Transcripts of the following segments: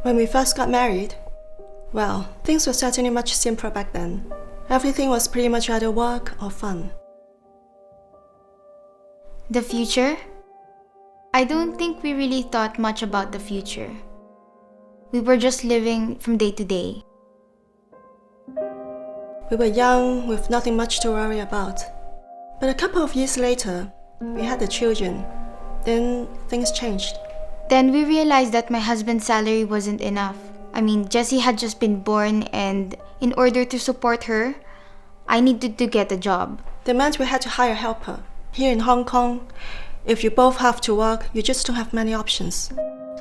When we first got married, well, things were certainly much simpler back then. Everything was pretty much either work or fun. The future? I don't think we really thought much about the future. We were just living from day to day. We were young with nothing much to worry about. But a couple of years later, we had the children. Then things changed. Then we realized that my husband's salary wasn't enough. I mean, Jessie had just been born, and in order to support her, I needed to get a job. That meant we had to hire a helper. Here in Hong Kong, if you both have to work, you just don't have many options.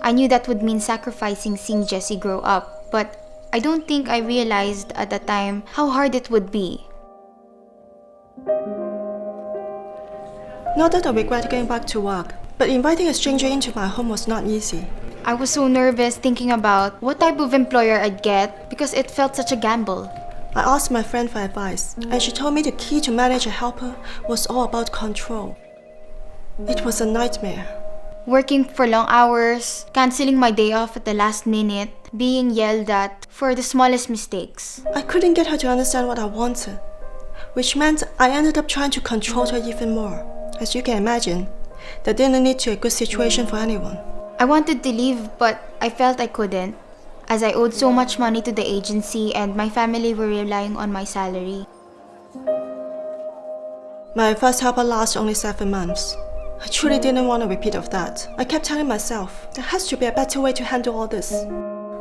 I knew that would mean sacrificing seeing Jessie grow up, but I don't think I realized at the time how hard it would be. Not that I regret going back to work, but inviting a stranger into my home was not easy. I was so nervous thinking about what type of employer I'd get because it felt such a gamble. I asked my friend for advice, and she told me the key to manage a helper was all about control. It was a nightmare. Working for long hours, canceling my day off at the last minute, being yelled at for the smallest mistakes. I couldn't get her to understand what I wanted, which meant I ended up trying to control her even more. As you can imagine, that didn't lead to a good situation for anyone. I wanted to leave, but I felt I couldn't, as I owed so much money to the agency and my family were relying on my salary. My first helper lasted only 7 months. I truly didn't want a repeat of that. I kept telling myself, there has to be a better way to handle all this.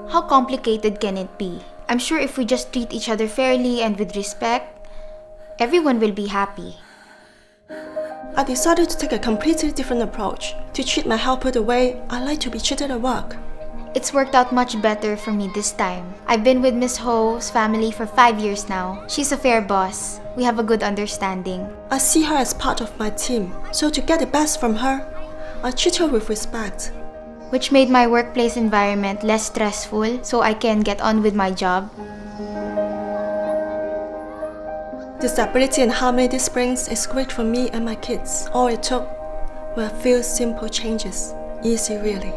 How complicated can it be? I'm sure if we just treat each other fairly and with respect, everyone will be happy. I decided to take a completely different approach, to treat my helper the way I like to be treated at work. It's worked out much better for me this time. I've been with Miss Ho's family for 5 years now. She's a fair boss. We have a good understanding. I see her as part of my team, so to get the best from her, I treat her with respect. Which made my workplace environment less stressful so I can get on with my job. The stability and harmony this brings is great for me and my kids. All it took were a few simple changes. Easy, really.